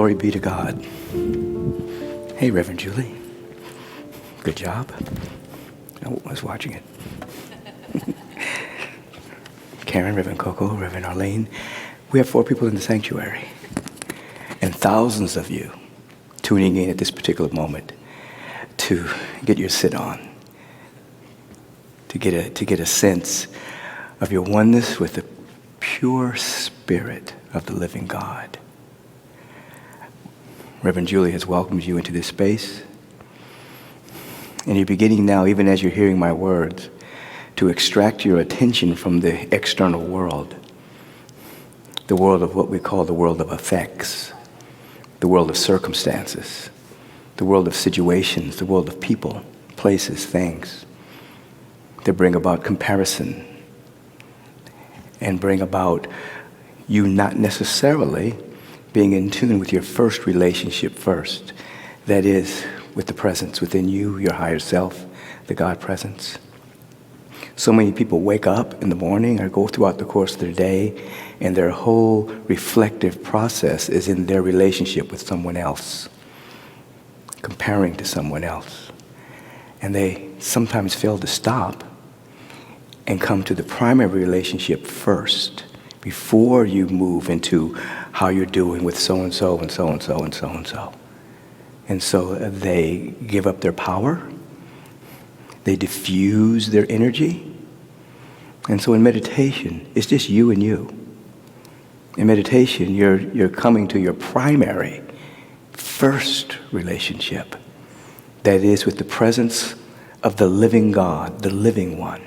Glory be to God. Hey, Reverend Julie. Good job. I was watching it. Karen, Reverend Coco, Reverend Arlene. We have 4 people in the sanctuary. And thousands of you tuning in at this particular moment to get your sit on, to get a sense of your oneness with the pure spirit of the living God. Reverend Julie has welcomed you into this space. And you're beginning now, even as you're hearing my words, to extract your attention from the external world, the world of what we call the world of effects, the world of circumstances, the world of situations, the world of people, places, things that bring about comparison and bring about you not necessarily being in tune with your first relationship first, that is, with the presence within you, your higher self, the God presence. So many people wake up in the morning or go throughout the course of their day, and their whole reflective process is in their relationship with someone else, comparing to someone else. And they sometimes fail to stop and come to the primary relationship first before you move into how you're doing with so-and-so and so-and-so and so-and-so. And so they give up their power. They diffuse their energy. And so in meditation, it's just you and you. In meditation, you're coming to your primary, first relationship. That is with the presence of the living God, the living one.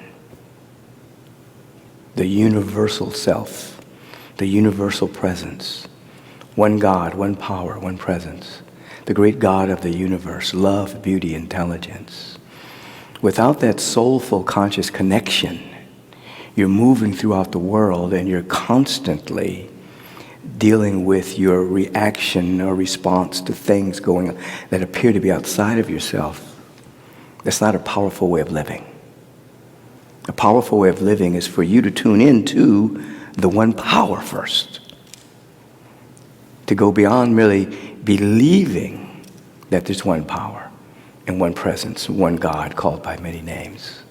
The universal self, the universal presence. One God, one power, one presence. The great God of the universe, love, beauty, intelligence. Without that soulful conscious connection, you're moving throughout the world and you're constantly dealing with your reaction or response to things going on that appear to be outside of yourself. That's not a powerful way of living. A powerful way of living is for you to tune into the one power first. To go beyond merely believing that there's one power and one presence, one God called by many names.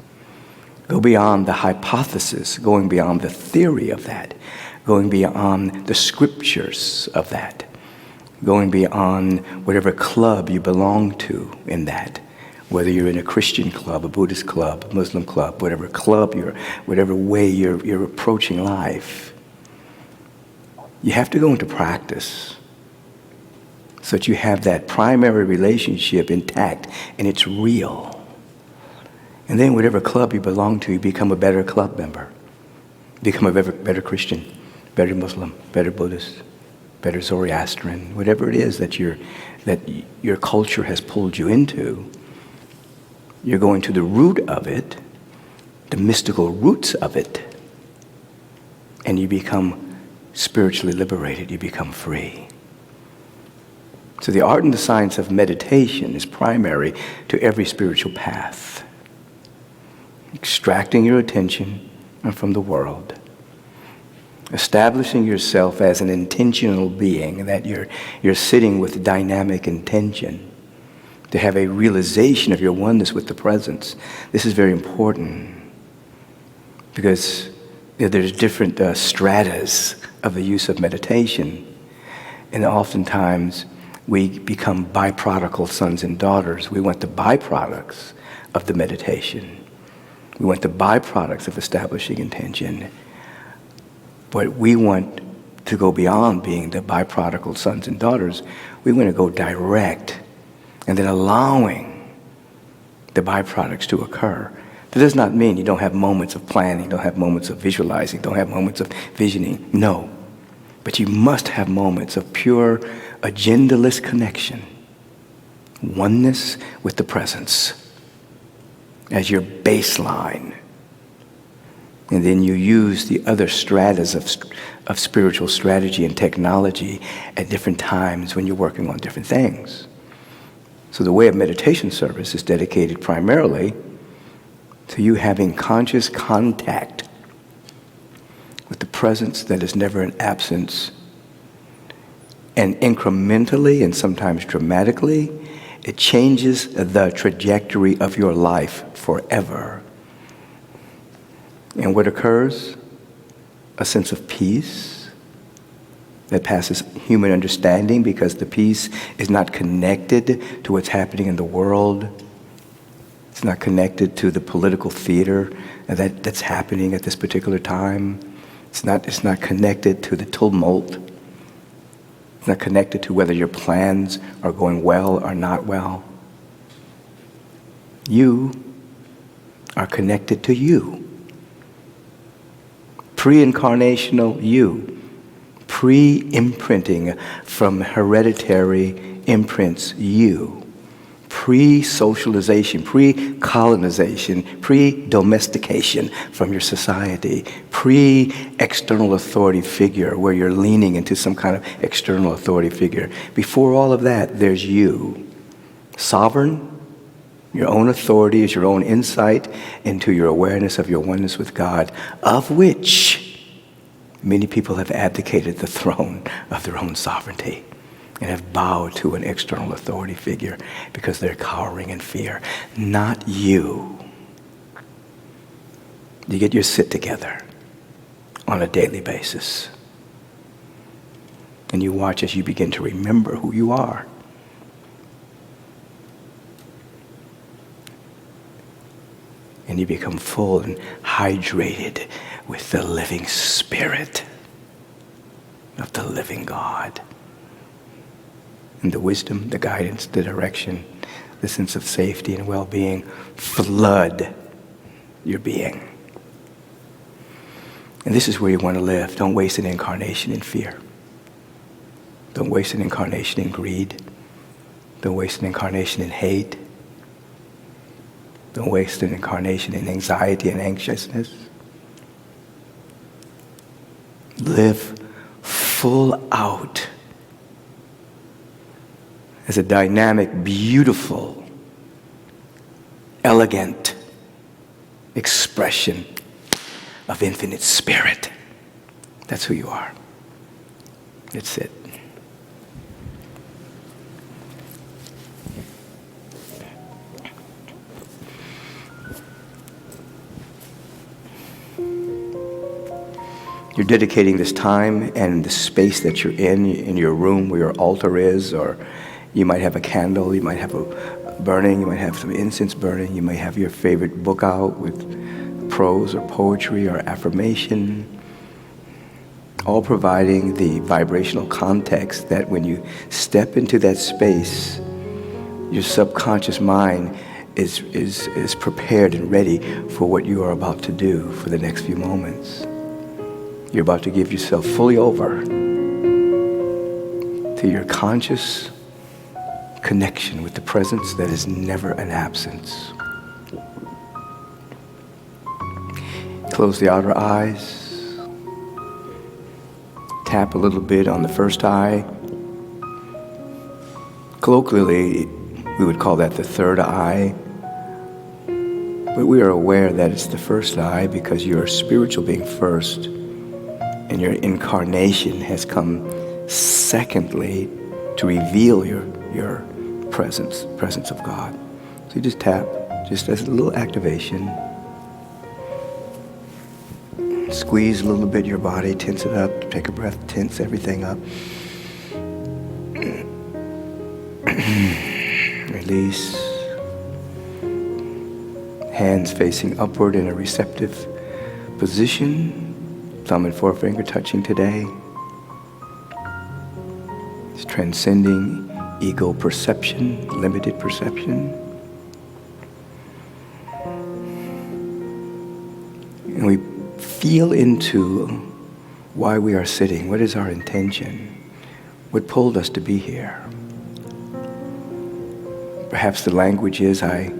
Go beyond the hypothesis, going beyond the theory of that, going beyond the scriptures of that, going beyond whatever club you belong to in that, whether you're in a Christian club, a Buddhist club, a Muslim club, whatever club whatever way you're approaching life. You have to go into practice so that you have that primary relationship intact and it's real. And then whatever club you belong to, you become a better club member. Become a better Christian, better Muslim, better Buddhist, better Zoroastrian, whatever it is that your culture has pulled you into. You're going to the root of it, the mystical roots of it, and you become spiritually liberated. You become free. So the art and the science of meditation is primary to every spiritual path. Extracting your attention from the world. Establishing yourself as an intentional being, that you're sitting with dynamic intention. To have a realization of your oneness with the presence. This is very important because there's different stratas of the use of meditation, and oftentimes we become byproduct sons and daughters. We want the byproducts of the meditation. We want the byproducts of establishing intention, but we want to go beyond being the byproduct sons and daughters. We want to go direct. And then allowing the byproducts to occur. That does not mean you don't have moments of planning, don't have moments of visualizing, don't have moments of visioning. No. But you must have moments of pure, agendaless connection. Oneness with the presence as your baseline. And then you use the other stratas of spiritual strategy and technology at different times when you're working on different things. So the way of meditation service is dedicated primarily to you having conscious contact with the presence that is never an absence And incrementally and sometimes dramatically, it changes the trajectory of your life forever. And what occurs? A sense of peace that passes human understanding, because the peace is not connected to what's happening in the world. It's not connected to the political theater that's happening at this particular time. It's not connected to the tumult. It's not connected to whether your plans are going well or not well. You are connected to you. Pre-incarnational you. Pre-imprinting from hereditary imprints you. Pre-socialization, pre-colonization, pre-domestication from your society, pre-external authority figure where you're leaning into some kind of external authority figure. Before all of that, there's you. Sovereign, your own authority is your own insight into your awareness of your oneness with God, of which many people have abdicated the throne of their own sovereignty and have bowed to an external authority figure because they're cowering in fear. Not you. You get your sit together on a daily basis. And you watch as you begin to remember who you are. And you become full and hydrated with the living Spirit of the living God. And the wisdom, the guidance, the direction, the sense of safety and well-being flood your being. And this is where you want to live. Don't waste an incarnation in fear. Don't waste an incarnation in greed. Don't waste an incarnation in hate. Don't waste an incarnation in anxiety and anxiousness. Live full out as a dynamic, beautiful, elegant expression of infinite spirit. That's who you are. That's it. You're dedicating this time and the space that you're in your room where your altar is, or you might have a candle, you might have a burning, you might have some incense burning, you may have your favorite book out with prose or poetry or affirmation, all providing the vibrational context that when you step into that space, your subconscious mind is prepared and ready for what you are about to do for the next few moments. You're about to give yourself fully over to your conscious connection with the presence that is never an absence. Close the outer eyes. Tap a little bit on the first eye. Colloquially, we would call that the third eye. But we are aware that it's the first eye because you're a spiritual being first. And your incarnation has come secondly to reveal your presence of God. So you just tap, just as a little activation. Squeeze a little bit your body, tense it up, take a breath, tense everything up. Release. Hands facing upward in a receptive position. Thumb and forefinger touching today. It's transcending ego perception, limited perception. And we feel into why we are sitting. What is our intention? What pulled us to be here? Perhaps the language is, I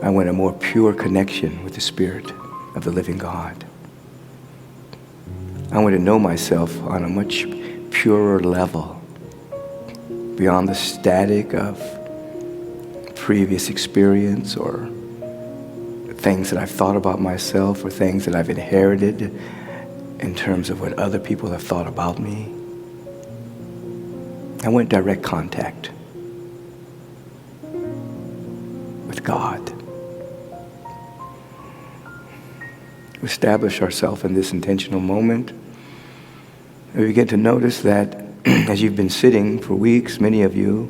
want a more pure connection with the Spirit of the living God. I want to know myself on a much purer level, beyond the static of previous experience or things that I've thought about myself or things that I've inherited in terms of what other people have thought about me. I want direct contact with God. Establish ourselves in this intentional moment. And we begin to notice that as you've been sitting for weeks, many of you,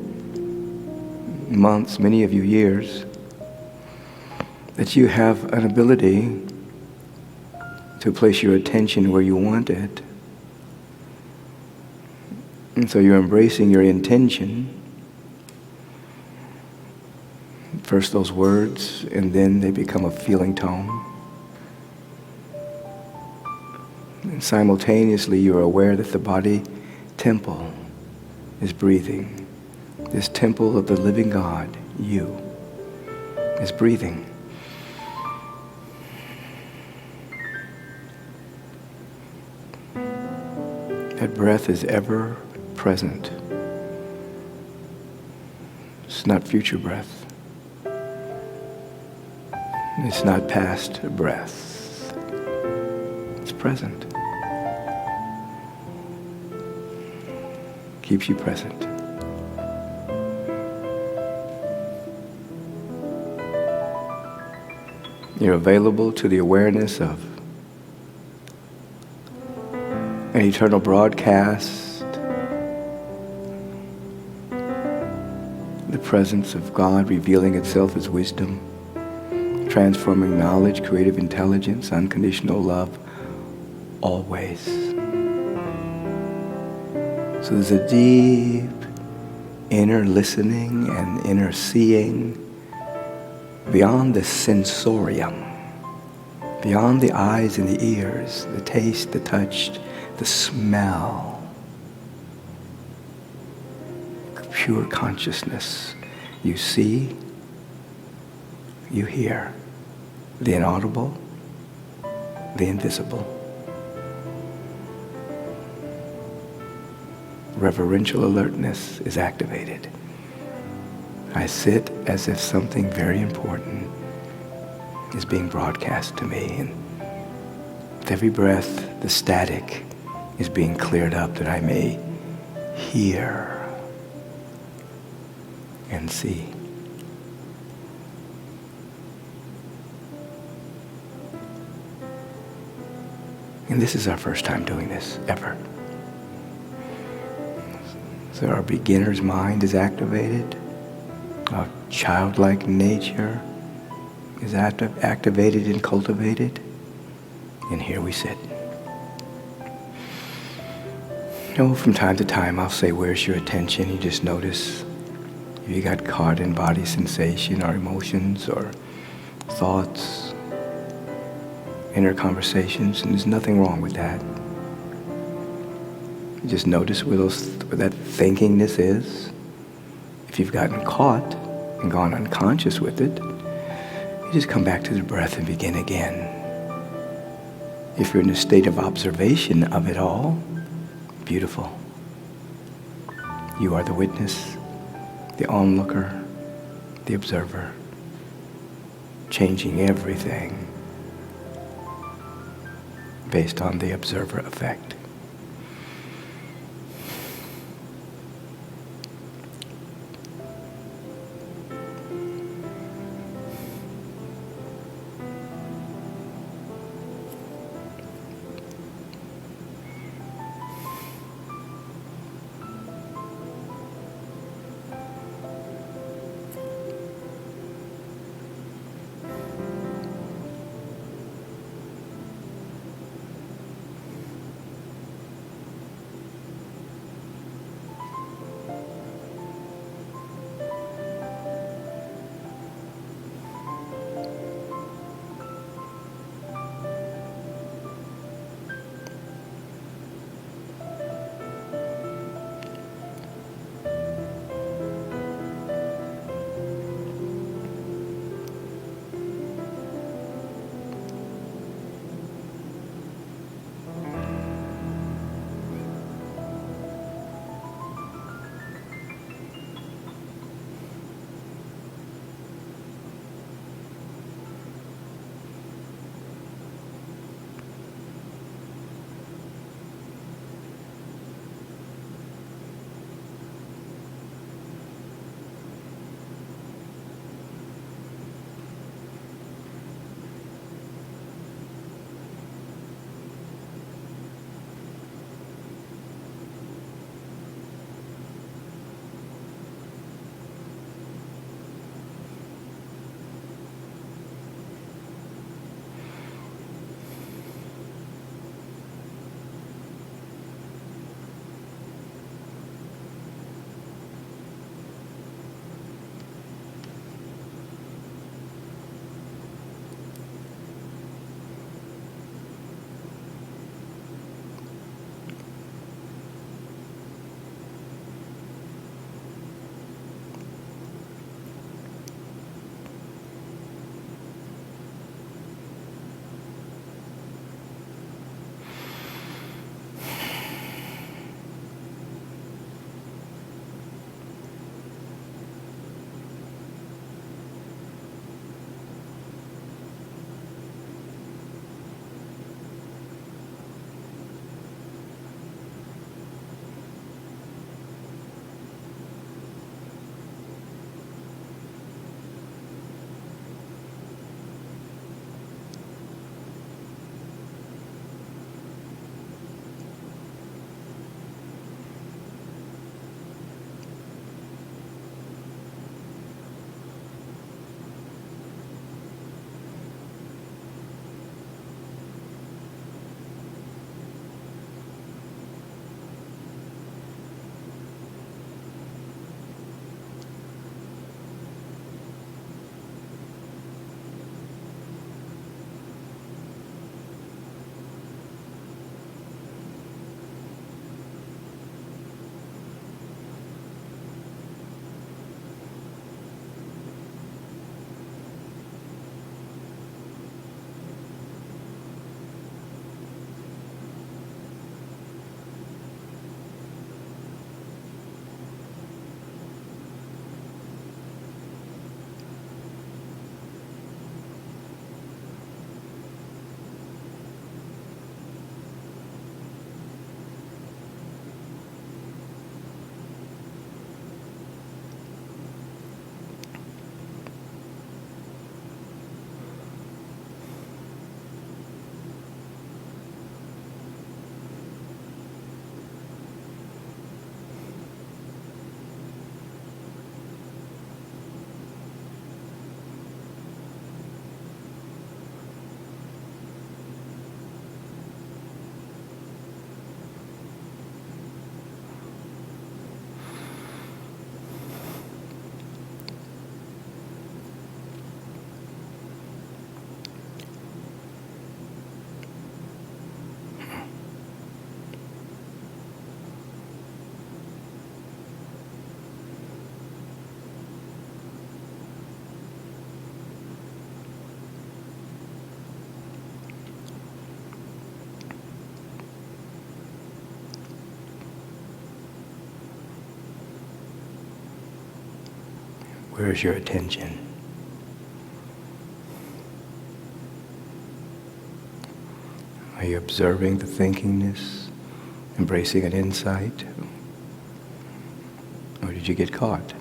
months, many of you years, that you have an ability to place your attention where you want it. And so you're embracing your intention. First those words, and then they become a feeling tone. And simultaneously you're aware that the body temple is breathing. This temple of the living God, you, is breathing. That breath is ever present. It's not future breath. It's not past breath. It's present. Keeps you present. You're available to the awareness of an eternal broadcast, the presence of God revealing itself as wisdom, transforming knowledge, creative intelligence, unconditional love, always. So there's a deep inner listening and inner seeing beyond the sensorium, beyond the eyes and the ears, the taste, the touch, the smell. Pure consciousness. You see, you hear the inaudible, the invisible. Reverential alertness is activated. I sit as if something very important is being broadcast to me. And with every breath, the static is being cleared up that I may hear and see. And this is our first time doing this, ever. So our beginner's mind is activated. Our childlike nature is activated and cultivated. And here we sit. From time to time I'll say, where's your attention? You just notice if you got caught in body sensation or emotions or thoughts, inner conversations, and there's nothing wrong with that. You just notice where that thinkingness is. If you've gotten caught and gone unconscious with it, you just come back to the breath and begin again. If you're in a state of observation of it all, beautiful. You are the witness, the onlooker, the observer, changing everything based on the observer effect. Where's your attention? Are you observing the thinkingness, embracing an insight? Or did you get caught?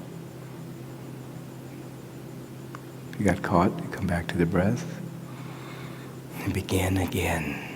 If you got caught, you come back to the breath and begin again.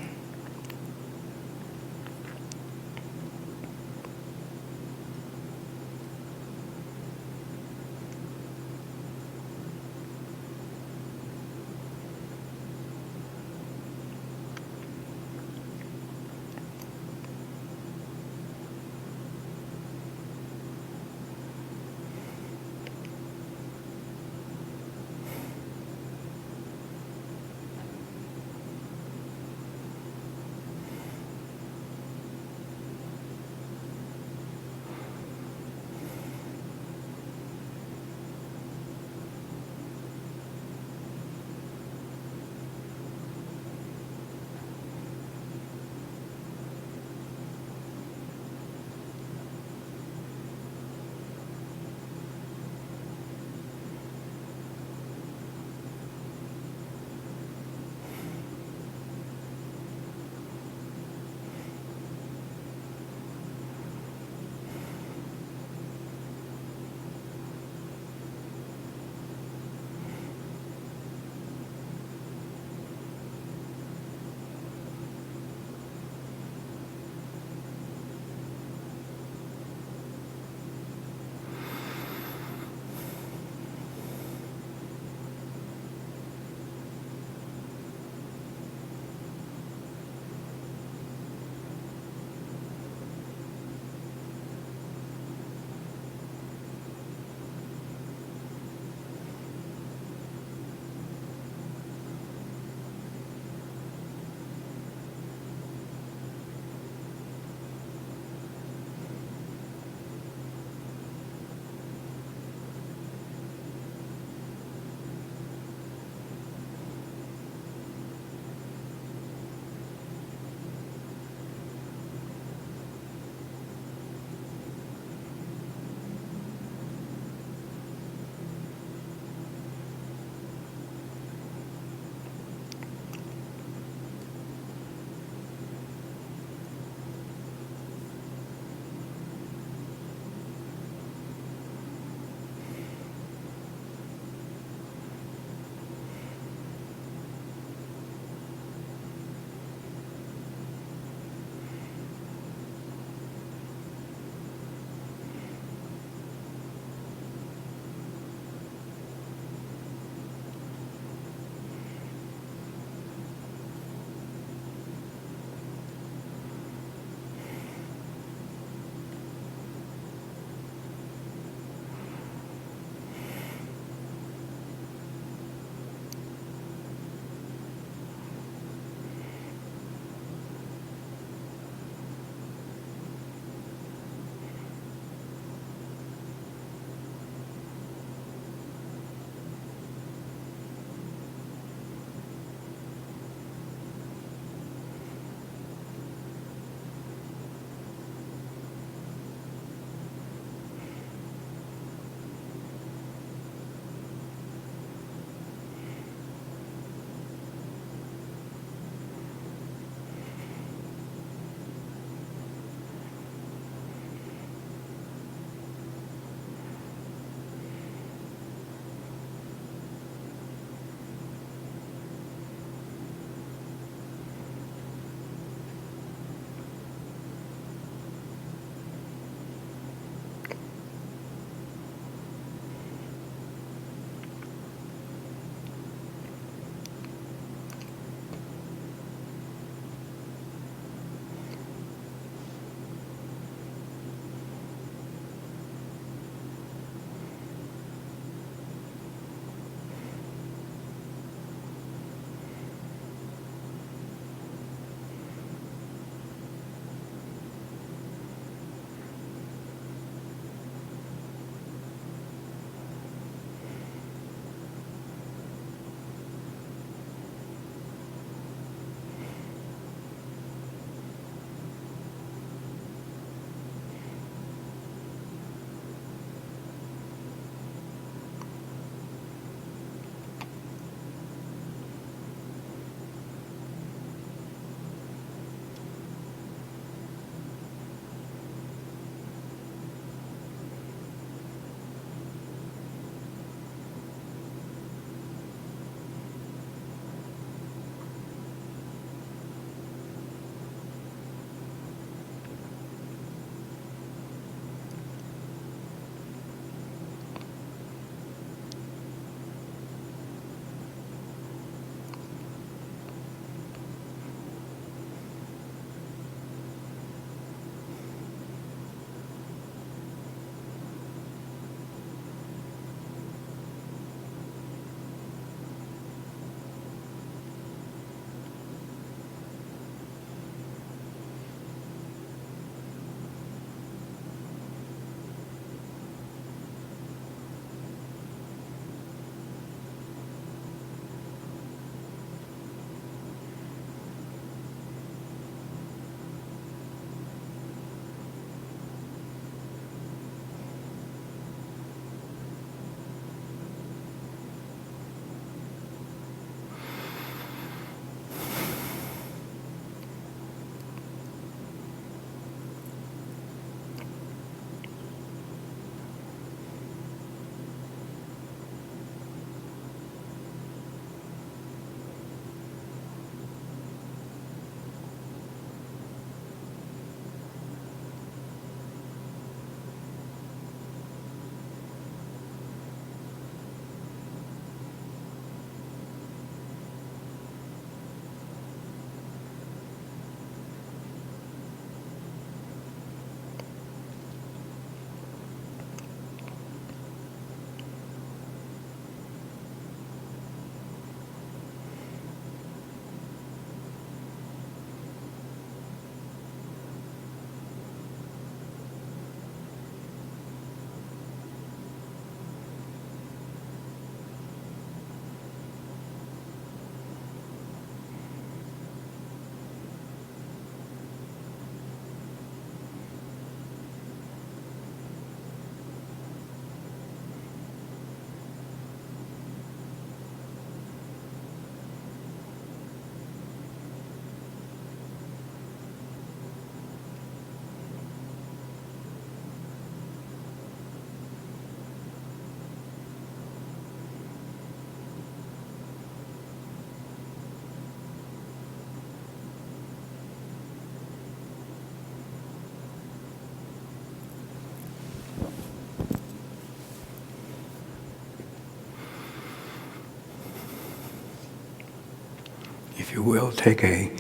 If you will, take a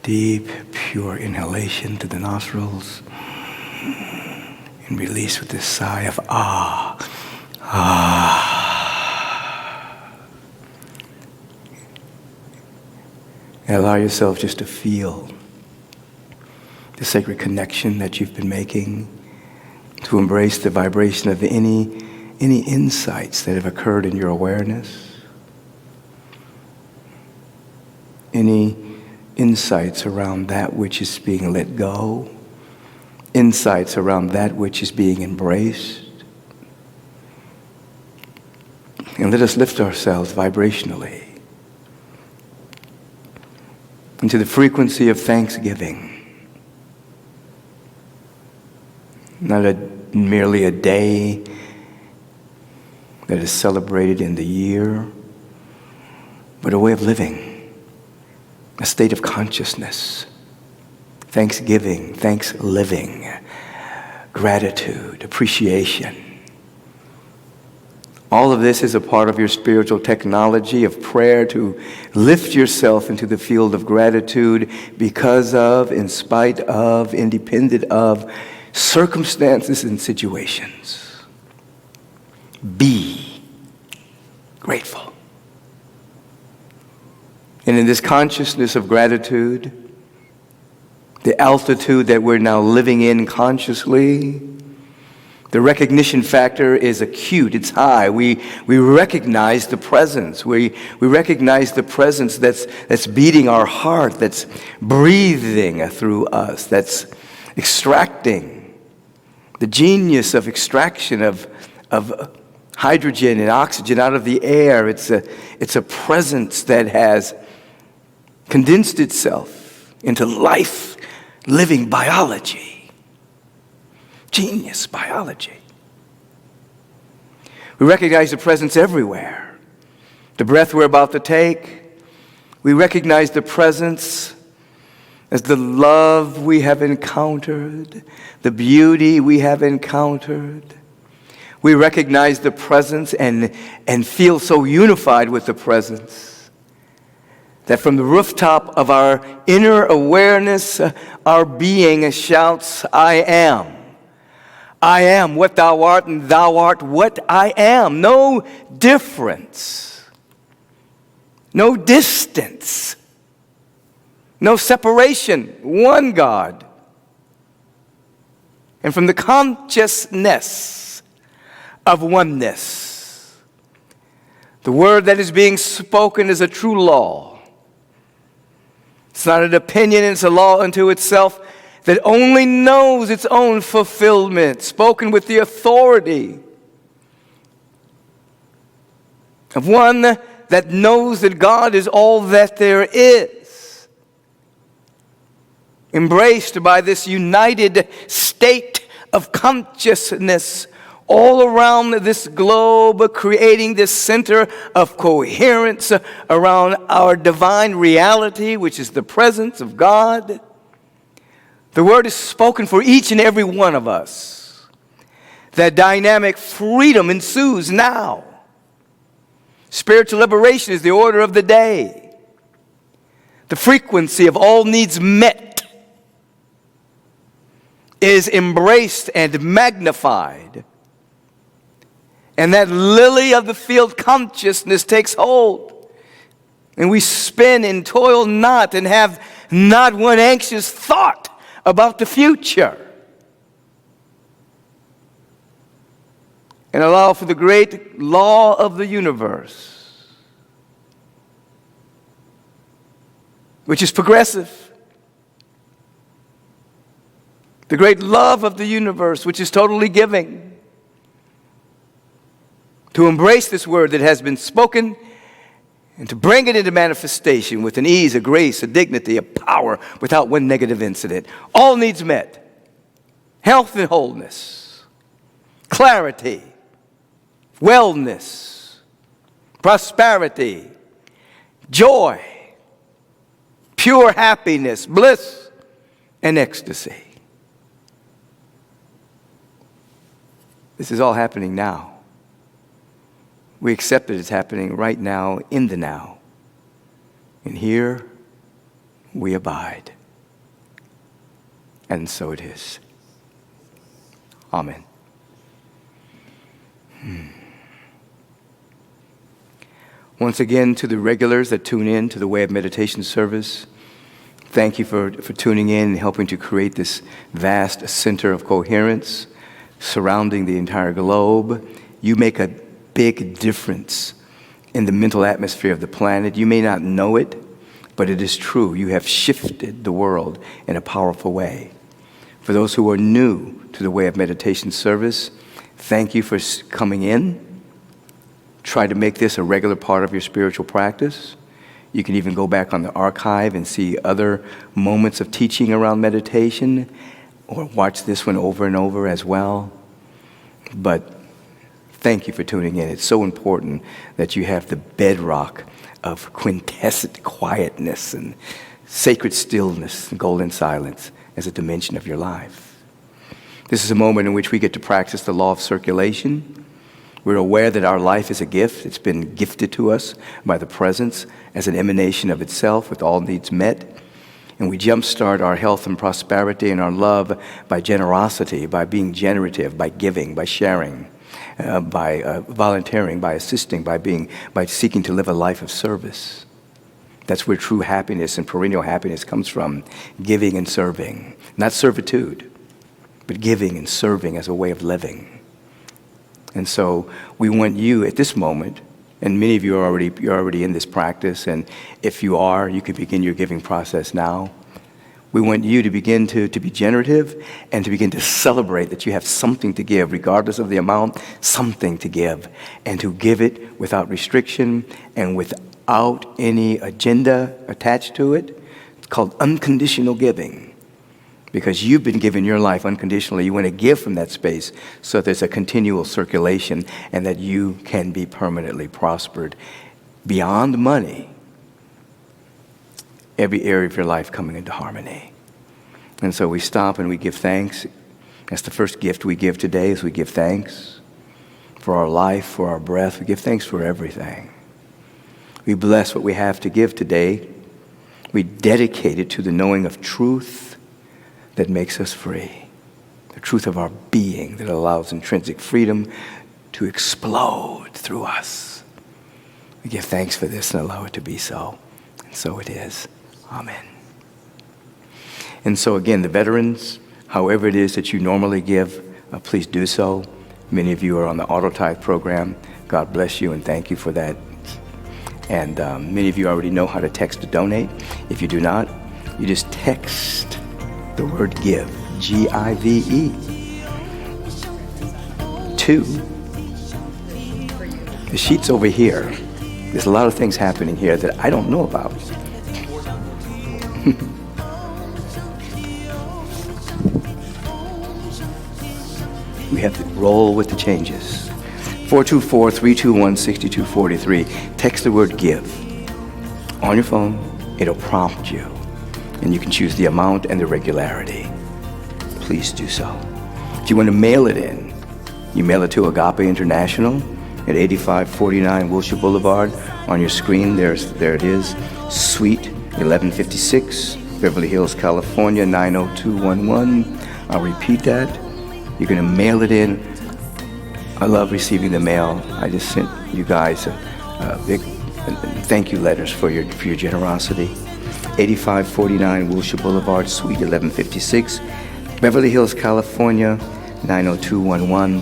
deep, pure inhalation to the nostrils and release with this sigh of ah, ah. And allow yourself just to feel the sacred connection that you've been making, to embrace the vibration of any insights that have occurred in your awareness, any insights around that which is being let go, insights around that which is being embraced. And let us lift ourselves vibrationally into the frequency of thanksgiving. Not merely a day that is celebrated in the year, but a way of living, a state of consciousness. Thanksgiving, thanks living, gratitude, appreciation. All of this is a part of your spiritual technology of prayer to lift yourself into the field of gratitude because of, in spite of, independent of circumstances and situations. Be grateful. And in this consciousness of gratitude, the altitude that we're now living in consciously, the recognition factor is acute, it's high. We recognize the presence. We recognize the presence that's beating our heart, that's breathing through us, that's extracting. The genius of extraction of hydrogen and oxygen out of the air. It's a presence that has condensed itself into life-living biology. Genius biology. We recognize the presence everywhere. The breath we're about to take. We recognize the presence as the love we have encountered, the beauty we have encountered. We recognize the presence and feel so unified with the presence that from the rooftop of our inner awareness, our being shouts, I am. I am what thou art, and thou art what I am. No difference. No distance. No separation, one God. And from the consciousness of oneness, the word that is being spoken is a true law. It's not an opinion, it's a law unto itself that only knows its own fulfillment, spoken with the authority of one that knows that God is all that there is. Embraced by this united state of consciousness all around this globe, creating this center of coherence around our divine reality, which is the presence of God. The word is spoken for each and every one of us. That dynamic freedom ensues now. Spiritual liberation is the order of the day. The frequency of all needs met is embraced and magnified. And that lily of the field consciousness takes hold. And we spin and toil not and have not one anxious thought about the future. And allow for the great law of the universe, which is progressive. The great love of the universe, which is totally giving. To embrace this word that has been spoken and to bring it into manifestation with an ease, a grace, a dignity, a power without one negative incident. All needs met. Health and wholeness. Clarity. Wellness. Prosperity. Joy. Pure happiness. Bliss and ecstasy. This is all happening now. We accept that it's happening right now, in the now. And here we abide. And so it is. Amen. Once again, to the regulars that tune in to the Way of Meditation service, thank you for tuning in and helping to create this vast center of coherence surrounding the entire globe. You make a big difference in the mental atmosphere of the planet. You may not know it, but it is true. You have shifted the world in a powerful way. For those who are new to the Way of Meditation service, thank you for coming in. Try to make this a regular part of your spiritual practice. You can even go back on the archive and see other moments of teaching around meditation, or watch this one over and over as well. But thank you for tuning in. It's so important that you have the bedrock of quintessent quietness and sacred stillness and golden silence as a dimension of your life. This is a moment in which we get to practice the law of circulation. We're aware that our life is a gift. It's been gifted to us by the presence as an emanation of itself with all needs met. And we jumpstart our health and prosperity and our love by generosity, by being generative, by giving, by sharing, by volunteering, by assisting, by seeking to live a life of service. That's where true happiness and perennial happiness comes from, giving and serving. Not servitude, but giving and serving as a way of living. And so we want you at this moment, and many of you are already in this practice, and if you are, you can begin your giving process now. We want you to begin to be generative and to begin to celebrate that you have something to give, regardless of the amount, something to give, and to give it without restriction and without any agenda attached to it. It's called unconditional giving. Because you've been given your life unconditionally, you want to give from that space so there's a continual circulation and that you can be permanently prospered beyond money. Every area of your life coming into harmony. And so we stop and we give thanks. That's the first gift we give today, is we give thanks for our life, for our breath. We give thanks for everything. We bless what we have to give today. We dedicate it to the knowing of truth that makes us free. The truth of our being that allows intrinsic freedom to explode through us. We give thanks for this and allow it to be so. And so it is. Amen. And so again, the veterans, however it is that you normally give, please do so. Many of you are on the auto tithe program. God bless you and thank you for that. And many of you already know how to text to donate. If you do not, you just text the word give, G-I-V-E, to the sheet's over here. There's a lot of things happening here that I don't know about. We have to roll with the changes. 424-321-6243. Text the word give. On your phone, it'll prompt you. And you can choose the amount and the regularity. Please do so. If you want to mail it in, you mail it to Agape International at 8549 Wilshire Boulevard. On your screen, there it is, Suite 1156, Beverly Hills, California, 90211. I'll repeat that. You're going to mail it in. I love receiving the mail. I just sent you guys a big thank you letters for your generosity. 8549 Wilshire Boulevard, Suite 1156, Beverly Hills, California, 90211.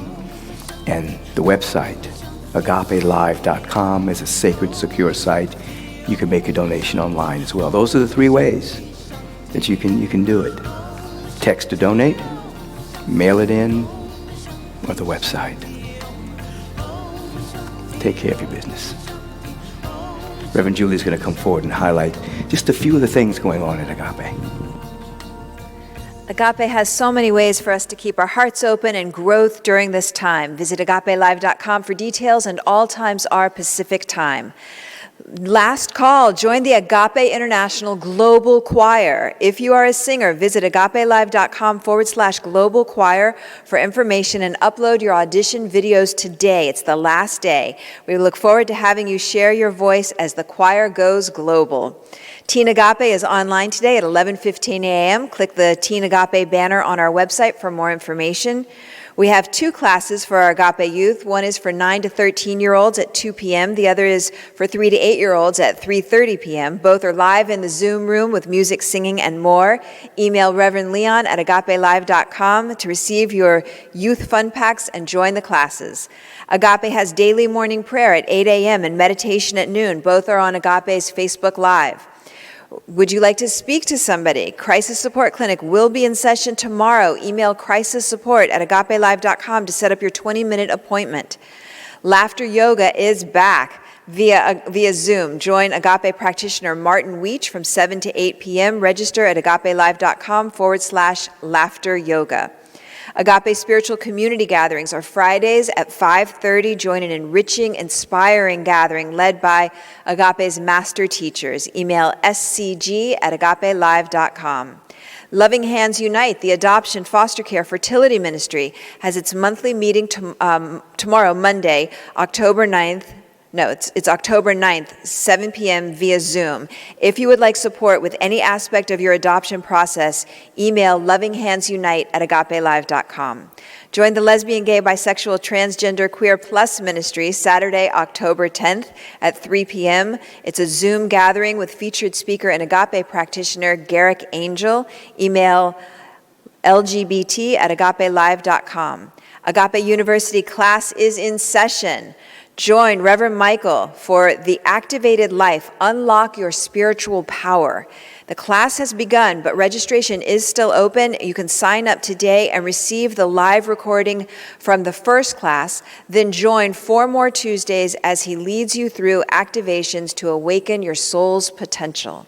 And the website, agapelive.com, is a sacred, secure site. You can make a donation online as well. Those are the three ways that you can do it. Text to donate, mail it in, or the website. Take care of your business. Reverend Julie is going to come forward and highlight just a few of the things going on at Agape. Agape has so many ways for us to keep our hearts open and growth during this time. Visit agapelive.com for details, and all times are Pacific time. Last call, join the Agape International Global Choir. If you are a singer, visit agapelive.com/global choir for information and upload your audition videos today. It's the last day. We look forward to having you share your voice as the choir goes global. Teen Agape is online today at 11:15 a.m. Click the Teen Agape banner on our website for more information. We have 2 classes for our Agape youth. One is for 9 to 13-year-olds at 2 p.m. The other is for 3 to 8-year-olds at 3:30 p.m. Both are live in the Zoom room with music, singing, and more. Email Reverend Leon at agapelive.com to receive your youth fun packs and join the classes. Agape has daily morning prayer at 8 a.m. and meditation at noon. Both are on Agape's Facebook Live. Would you like to speak to somebody? Crisis Support Clinic will be in session tomorrow. Email crisissupport@agapelive.com to set up your 20-minute appointment. Laughter Yoga is back via Zoom. Join Agape practitioner Martin Weech from 7 to 8 p.m. Register at agapelive.com/laughter yoga. Agape spiritual community gatherings are Fridays at 5:30. Join an enriching, inspiring gathering led by Agape's master teachers. Email scg@agapelive.com. Loving Hands Unite, the adoption, foster care, fertility ministry, has its monthly meeting tomorrow, Monday, October 9th. No, it's October 9th, 7 p.m. via Zoom. If you would like support with any aspect of your adoption process, email lovinghandsunite@agapelive.com. Join the lesbian, gay, bisexual, transgender, queer plus ministry Saturday, October 10th at 3 p.m. It's a Zoom gathering with featured speaker and Agape practitioner Garrick Angel. Email lgbt@agapelive.com. Agape University class is in session. Join Reverend Michael for The Activated Life, Unlock Your Spiritual Power. The class has begun, but registration is still open. You can sign up today and receive the live recording from the first class, then join 4 more Tuesdays as he leads you through activations to awaken your soul's potential.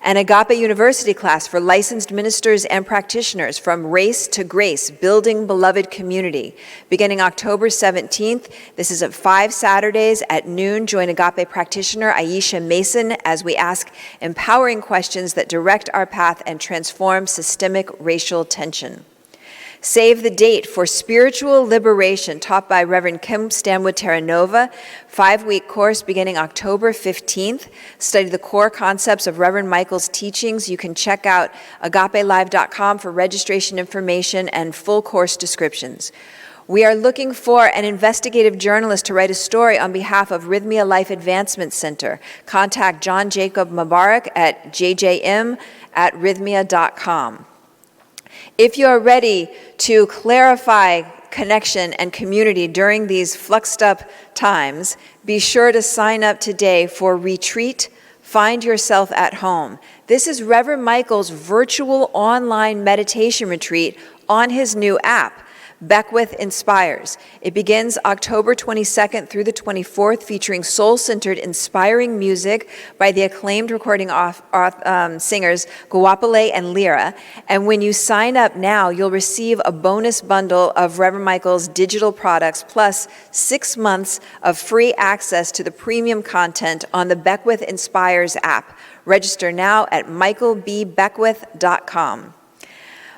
An Agape University class for licensed ministers and practitioners from Race to Grace, Building Beloved Community. Beginning October 17th, this is at 5 Saturdays at noon. Join Agape practitioner Aisha Mason as we ask empowering questions that direct our path and transform systemic racial tension. Save the date for Spiritual Liberation, taught by Reverend Kim Stanwood Terranova, 5-week course beginning October 15th. Study the core concepts of Reverend Michael's teachings. You can check out agapelive.com for registration information and full course descriptions. We are looking for an investigative journalist to write a story on behalf of Rhythmia Life Advancement Center. Contact John Jacob Mubarak at jjm@rhythmia.com. If you are ready to clarify connection and community during these fluxed up times, be sure to sign up today for Retreat, Find Yourself at Home. This is Reverend Michael's virtual online meditation retreat on his new app, Beckwith Inspires. It begins October 22nd through the 24th, featuring soul-centered, inspiring music by the acclaimed recording singers Guapale and Lyra. And when you sign up now, you'll receive a bonus bundle of Reverend Michael's digital products, plus 6 months of free access to the premium content on the Beckwith Inspires app. Register now at michaelbbeckwith.com.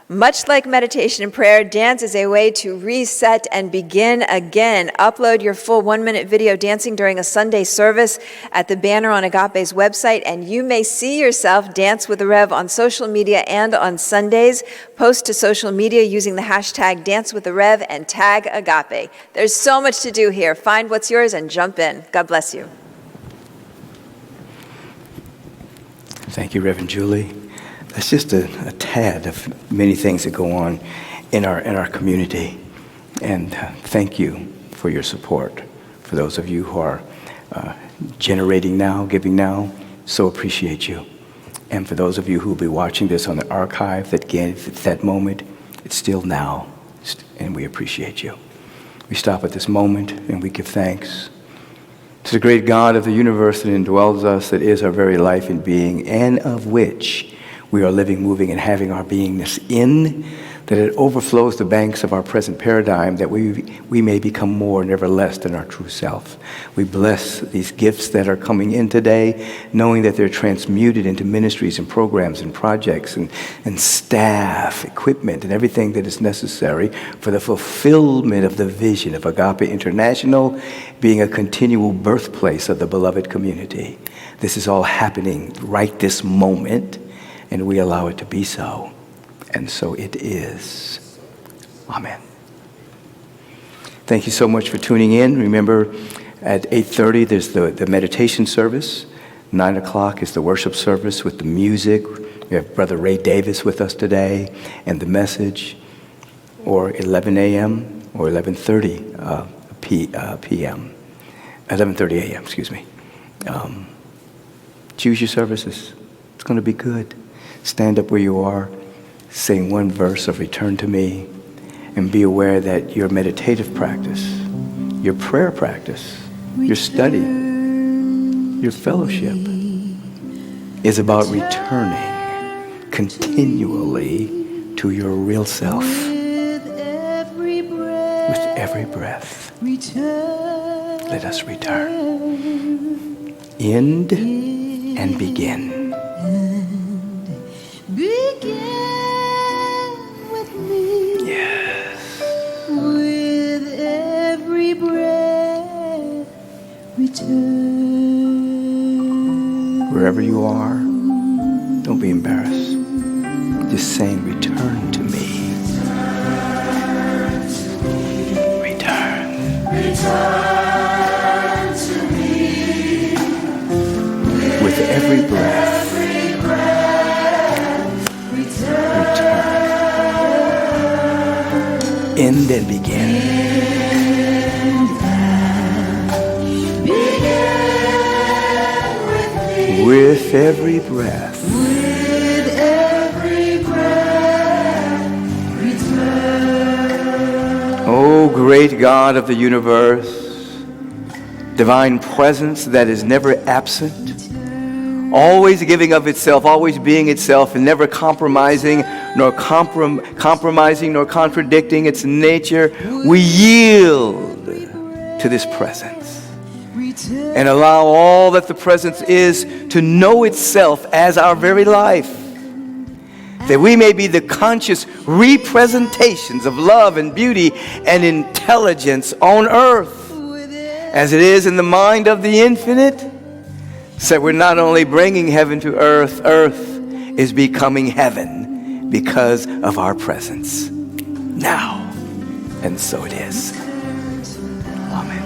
Much like meditation and prayer, dance is a way to reset and begin again. Upload your full 1-minute video dancing during a Sunday service at the banner on Agape's website, and you may see yourself dance with the Rev on social media and on Sundays. Post to social media using the hashtag #DanceWithTheRev and tag Agape. There's so much to do here. Find what's yours and jump in. God bless you. Thank you, Reverend Julie. That's just a tad of many things that go on in our community. And thank you for your support. For those of you who are generating now, giving now, so appreciate you. And for those of you who will be watching this on the archive, that again, if it's that moment, it's still now, and we appreciate you. We stop at this moment and we give thanks to the great God of the universe that indwells us, that is our very life and being, and of which we are living, moving, and having our beingness in that it overflows the banks of our present paradigm, that we may become more, never less than our true self. We bless these gifts that are coming in today, knowing that they're transmuted into ministries and programs and projects and staff, equipment, and everything that is necessary for the fulfillment of the vision of Agape International being a continual birthplace of the beloved community. This is all happening right this moment, and we allow it to be so. And so it is. Amen. Thank you so much for tuning in. Remember, at 8:30, there's the meditation service. 9 o'clock is the worship service with the music. We have Brother Ray Davis with us today, and the message, or 11 a.m. or 11:30 p.m. 11:30 a.m., excuse me. Choose your services. It's going to be good. Stand up where you are. Sing one verse of Return to Me, and be aware that your meditative practice, your prayer practice, your study, your fellowship is about returning continually to your real self. With every breath, let us return. End and begin. Wherever you are, don't be embarrassed. Just saying, return to me. Return. Return to me. With every breath. Return. End and begin. With every breath. With every breath, return. Oh, great God of the universe, divine presence that is never absent, always giving of itself, always being itself, and never compromising nor contradicting its nature, we yield to this presence. And allow all that the presence is to know itself as our very life, that we may be the conscious representations of love and beauty and intelligence on earth, as it is in the mind of the infinite, so we're not only bringing heaven to earth, earth is becoming heaven because of our presence now. And so it is. Amen.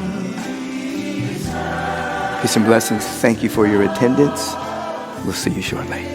Peace and blessings. Thank you for your attendance. We'll see you shortly.